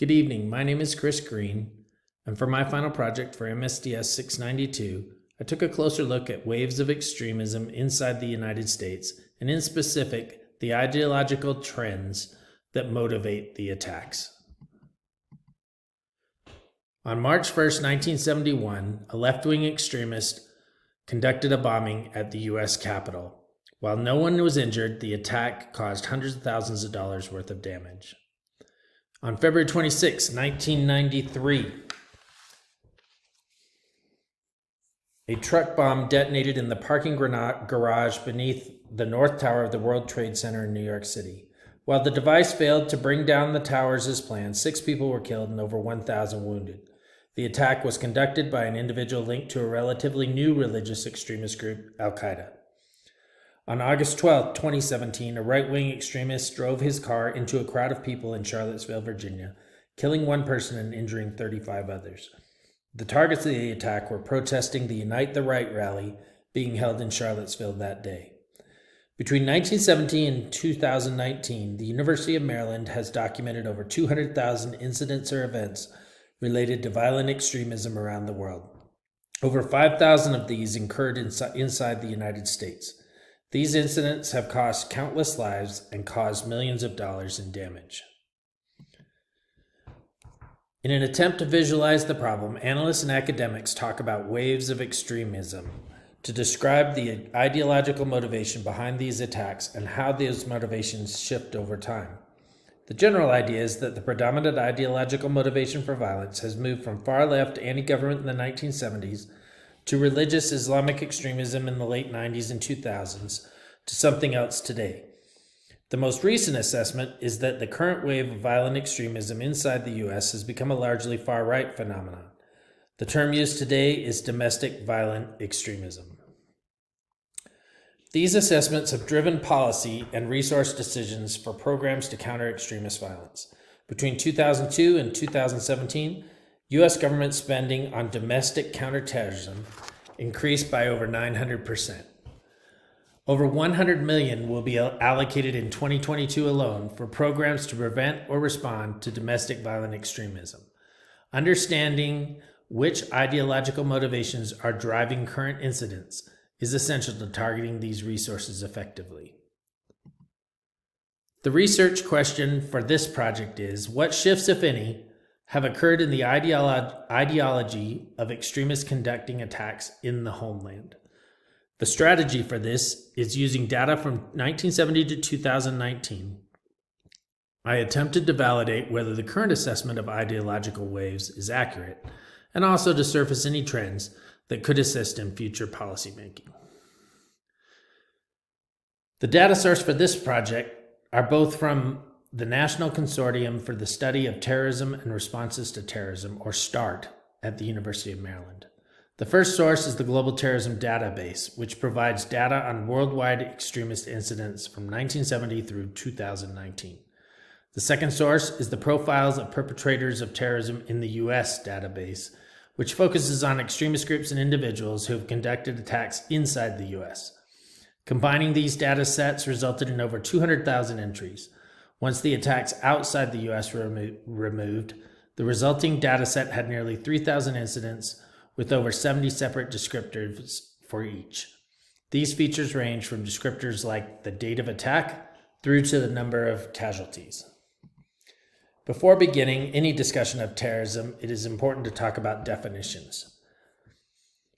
Good evening, my name is Chris Green, and for my final project for MSDS692, I took a closer look at waves of extremism inside the United States, and in specific, the ideological trends that motivate the attacks. On March 1st, 1971, a left-wing extremist conducted a bombing at the U.S. Capitol. While no one was injured, the attack caused hundreds of thousands of dollars worth of damage. On February 26, 1993, a truck bomb detonated in the parking garage beneath the North Tower of the World Trade Center in New York City. While the device failed to bring down the towers as planned, 6 people were killed and over 1,000 wounded. The attack was conducted by an individual linked to a relatively new religious extremist group, Al-Qaeda. On August 12, 2017, a right-wing extremist drove his car into a crowd of people in Charlottesville, Virginia, killing 1 person and injuring 35 others. The targets of the attack were protesting the Unite the Right rally being held in Charlottesville that day. Between 1970 and 2019, the University of Maryland has documented over 200,000 incidents or events related to violent extremism around the world. Over 5,000 of these occurred inside the United States. These incidents have cost countless lives and caused millions of dollars in damage. In an attempt to visualize the problem, analysts and academics talk about waves of extremism to describe the ideological motivation behind these attacks and how those motivations shift over time. The general idea is that the predominant ideological motivation for violence has moved from far-left anti-government in the 1970s to religious Islamic extremism in the late 90s and 2000s to something else today. The most recent assessment is that the current wave of violent extremism inside the U.S. has become a largely far-right phenomenon. The term used today is domestic violent extremism. These assessments have driven policy and resource decisions for programs to counter extremist violence. Between 2002 and 2017, U.S. government spending on domestic counterterrorism increased by over 900%. Over $100 million will be allocated in 2022 alone for programs to prevent or respond to domestic violent extremism. Understanding which ideological motivations are driving current incidents is essential to targeting these resources effectively. The research question for this project is, what shifts, if any, have occurred in the ideology of extremists conducting attacks in the homeland? The strategy for this is using data from 1970 to 2019. I attempted to validate whether the current assessment of ideological waves is accurate, and also to surface any trends that could assist in future policymaking. The data source for this project are both from the National Consortium for the Study of Terrorism and Responses to Terrorism, or START, at the University of Maryland. The first source is the Global Terrorism Database, which provides data on worldwide extremist incidents from 1970 through 2019. The second source is the Profiles of Perpetrators of Terrorism in the U.S. database, which focuses on extremist groups and individuals who have conducted attacks inside the U.S. Combining these data sets resulted in over 200,000 entries. Once the attacks outside the U.S. were removed, the resulting data set had nearly 3,000 incidents with over 70 separate descriptors for each. These features range from descriptors like the date of attack through to the number of casualties. Before beginning any discussion of terrorism, it is important to talk about definitions.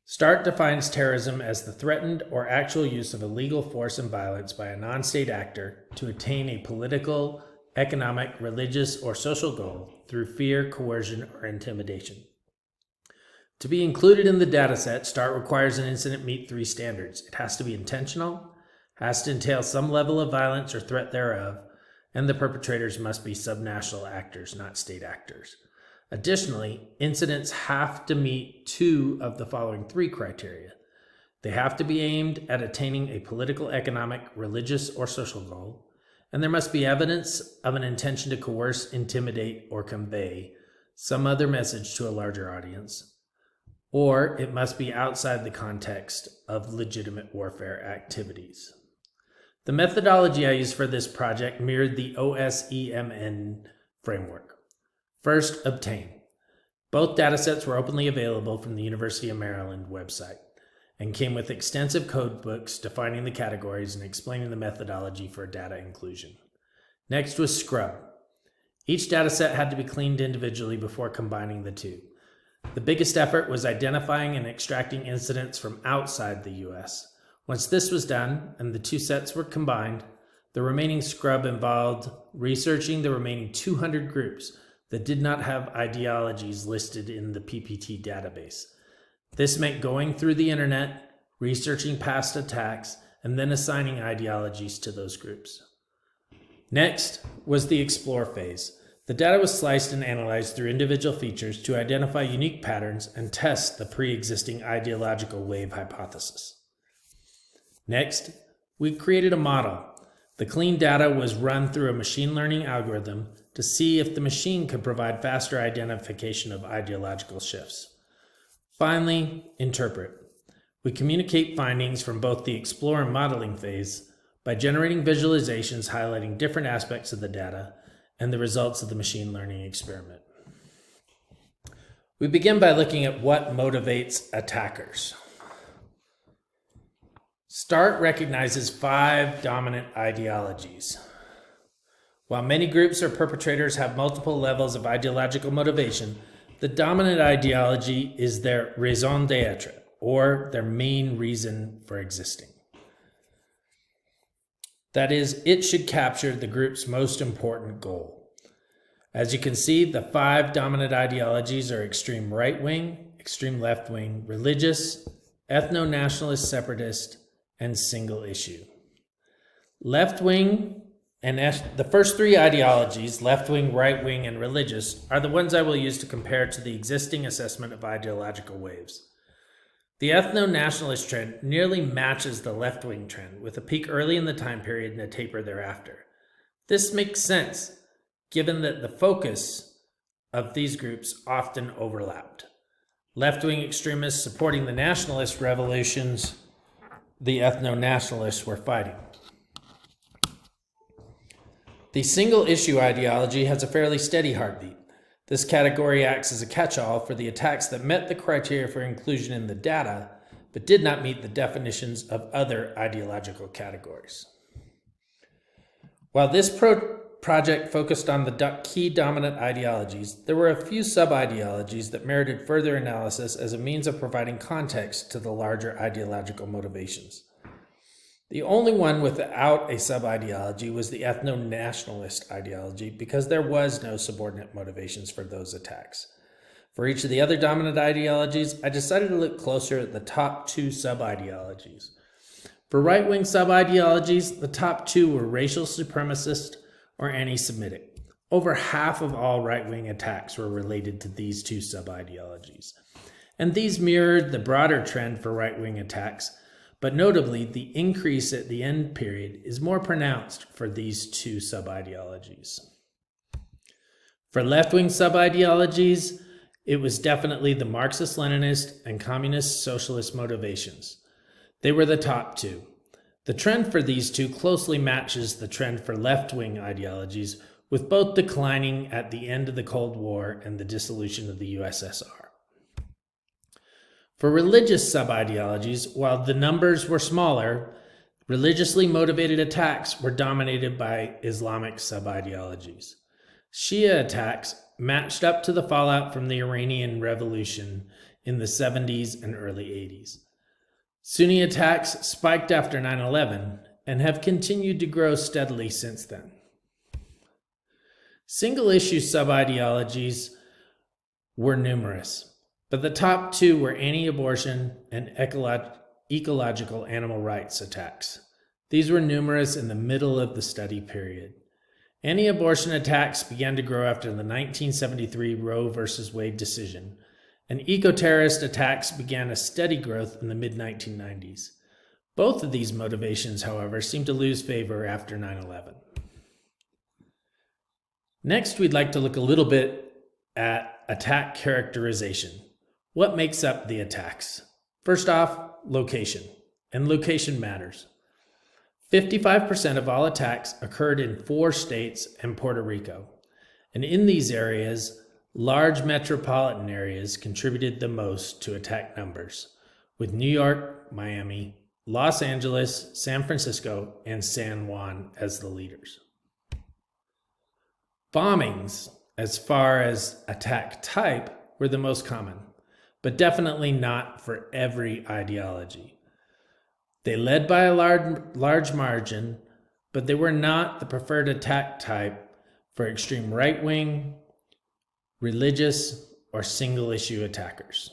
START defines terrorism as the threatened or actual use of illegal force and violence by a non-state actor to attain a political, economic, religious, or social goal through fear, coercion, or intimidation. To be included in the dataset, START requires an incident meet 3 standards. It has to be intentional, has to entail some level of violence or threat thereof, and the perpetrators must be subnational actors, not state actors. Additionally, incidents have to meet 2 of the following 3 criteria. They have to be aimed at attaining a political, economic, religious, or social goal, and there must be evidence of an intention to coerce, intimidate, or convey some other message to a larger audience, or it must be outside the context of legitimate warfare activities. The methodology I used for this project mirrored the OSEMN framework. First, obtain. Both datasets were openly available from the University of Maryland website and came with extensive code books defining the categories and explaining the methodology for data inclusion. Next was scrub. Each dataset had to be cleaned individually before combining the two. The biggest effort was identifying and extracting incidents from outside the US. Once this was done and the two sets were combined, the remaining scrub involved researching the remaining 200 groups that did not have ideologies listed in the PPT database. This meant going through the internet, researching past attacks, and then assigning ideologies to those groups. Next was the explore phase. The data was sliced and analyzed through individual features to identify unique patterns and test the pre-existing ideological wave hypothesis. Next, we created a model. The clean data was run through a machine learning algorithm to see if the machine could provide faster identification of ideological shifts. Finally, interpret. We communicate findings from both the explore and modeling phase by generating visualizations highlighting different aspects of the data and the results of the machine learning experiment. We begin by looking at what motivates attackers. START recognizes 5 dominant ideologies. While many groups or perpetrators have multiple levels of ideological motivation, the dominant ideology is their raison d'être, or their main reason for existing. That is, it should capture the group's most important goal. As you can see, the 5 dominant ideologies are extreme right-wing, extreme left-wing, religious, ethno-nationalist, separatist, and single issue. Left-wing and the first 3 ideologies, left-wing, right-wing, and religious, are the ones I will use to compare to the existing assessment of ideological waves. The ethno-nationalist trend nearly matches the left-wing trend, with a peak early in the time period and a taper thereafter. This makes sense, given that the focus of these groups often overlapped. Left-wing extremists supporting the nationalist revolutions the ethno-nationalists were fighting. The single-issue ideology has a fairly steady heartbeat. This category acts as a catch-all for the attacks that met the criteria for inclusion in the data, but did not meet the definitions of other ideological categories. While this project focused on the key dominant ideologies, there were a few sub-ideologies that merited further analysis as a means of providing context to the larger ideological motivations. The only one without a sub-ideology was the ethno-nationalist ideology, because there was no subordinate motivations for those attacks. For each of the other dominant ideologies, I decided to look closer at the top 2 sub-ideologies. For right-wing sub-ideologies, the top 2 were racial supremacist or anti-Semitic. Over half of all right-wing attacks were related to these 2 sub-ideologies. And these mirrored the broader trend for right-wing attacks, but notably, the increase at the end period is more pronounced for these 2 sub-ideologies. For left-wing sub-ideologies, it was definitely the Marxist-Leninist and Communist-Socialist motivations. They were the top 2. The trend for these 2 closely matches the trend for left-wing ideologies, with both declining at the end of the Cold War and the dissolution of the USSR. For religious sub-ideologies, while the numbers were smaller, religiously motivated attacks were dominated by Islamic sub-ideologies. Shia attacks matched up to the fallout from the Iranian Revolution in the 70s and early 80s. Sunni attacks spiked after 9/11 and have continued to grow steadily since then. Single-issue sub-ideologies were numerous, but the top 2 were anti-abortion and ecological animal rights attacks. These were numerous in the middle of the study period. Anti-abortion attacks began to grow after the 1973 Roe v. Wade decision, and eco-terrorist attacks began a steady growth in the mid-1990s. Both of these motivations, however, seemed to lose favor after 9/11. Next, we'd like to look a little bit at attack characterization. What makes up the attacks? First off, location, and location matters. 55% of all attacks occurred in 4 states and Puerto Rico, and in these areas, Large metropolitan areas contributed the most to attack numbers, with New York, Miami, Los Angeles, San Francisco, and San Juan as the leaders. Bombings, as far as attack type, were the most common, but definitely not for every ideology. They led by a large margin, but they were not the preferred attack type for extreme right-wing, religious, or single-issue attackers.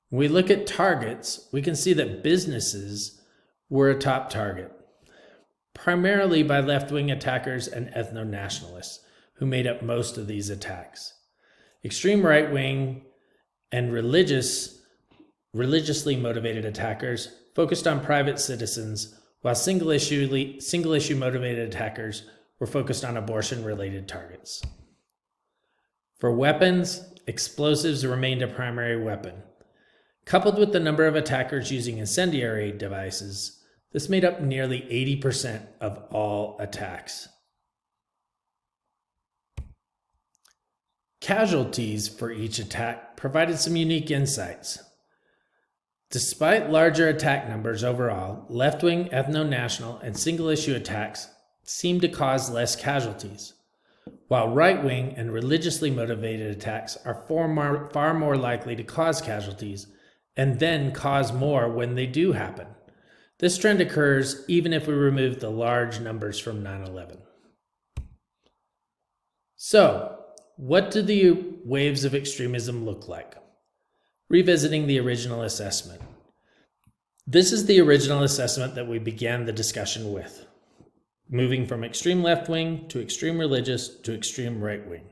When we look at targets, we can see that businesses were a top target, primarily by left-wing attackers and ethno-nationalists, who made up most of these attacks. Extreme right-wing and religiously motivated attackers focused on private citizens, while single-issue motivated attackers were focused on abortion-related targets. For weapons, explosives remained a primary weapon. Coupled with the number of attackers using incendiary devices, this made up nearly 80% of all attacks. Casualties for each attack provided some unique insights. Despite larger attack numbers overall, left-wing, ethno-national, and single-issue attacks seem to cause less casualties, while right-wing and religiously motivated attacks are far more likely to cause casualties and then cause more when they do happen. This trend occurs even if we remove the large numbers from 9/11. So, what do the waves of extremism look like? Revisiting the original assessment. This is the original assessment that we began the discussion with, moving from extreme left-wing to extreme religious to extreme right-wing.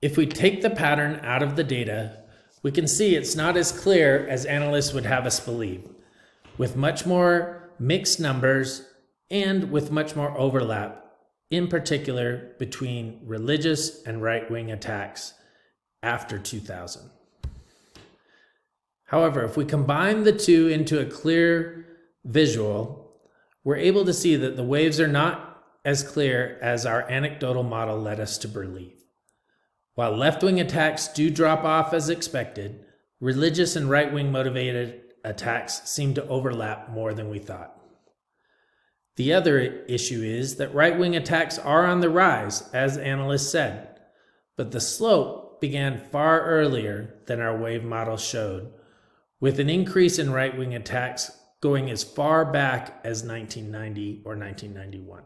If we take the pattern out of the data, we can see it's not as clear as analysts would have us believe, with much more mixed numbers and with much more overlap, in particular between religious and right-wing attacks after 2000. However, if we combine the two into a clear visual, we're able to see that the waves are not as clear as our anecdotal model led us to believe. While left-wing attacks do drop off as expected, religious and right-wing motivated attacks seem to overlap more than we thought. The other issue is that right-wing attacks are on the rise, as analysts said, but the slope began far earlier than our wave model showed, with an increase in right-wing attacks going as far back as 1990 or 1991.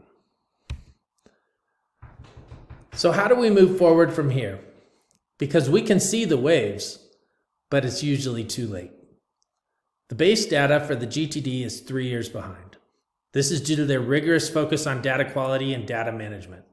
So how do we move forward from here? Because we can see the waves, but it's usually too late. The base data for the GTD is 3 years behind. This is due to their rigorous focus on data quality and data management.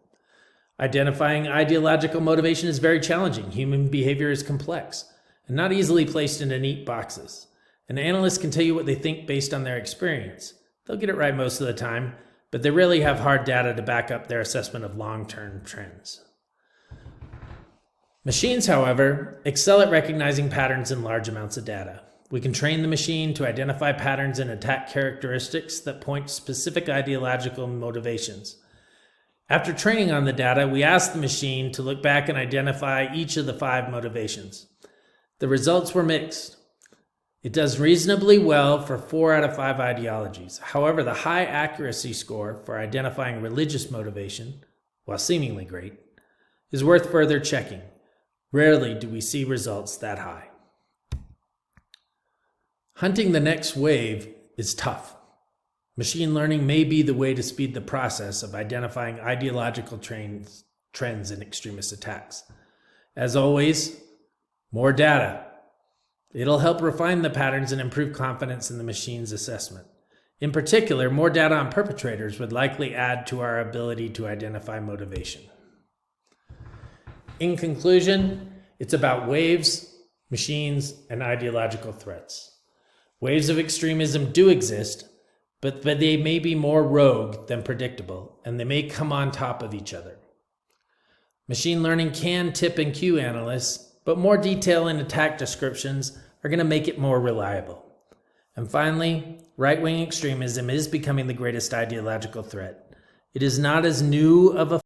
Identifying ideological motivation is very challenging. Human behavior is complex and not easily placed into neat boxes. An analyst can tell you what they think based on their experience. They'll get it right most of the time, but they really have hard data to back up their assessment of long-term trends. Machines, however, excel at recognizing patterns in large amounts of data. We can train the machine to identify patterns in attack characteristics that point to specific ideological motivations. After training on the data, we ask the machine to look back and identify each of the 5 motivations. The results were mixed. It does reasonably well for 4 out of 5 ideologies. However, the high accuracy score for identifying religious motivation, while seemingly great, is worth further checking. Rarely do we see results that high. Hunting the next wave is tough. Machine learning may be the way to speed the process of identifying ideological trends in extremist attacks. As always, more data. It'll help refine the patterns and improve confidence in the machine's assessment. In particular, more data on perpetrators would likely add to our ability to identify motivation. In conclusion, it's about waves, machines, and ideological threats. Waves of extremism do exist, but they may be more rogue than predictable, and they may come on top of each other. Machine learning can tip and cue analysts, but more detail in attack descriptions are going to make it more reliable. And finally, right-wing extremism is becoming the greatest ideological threat. It is not as new of a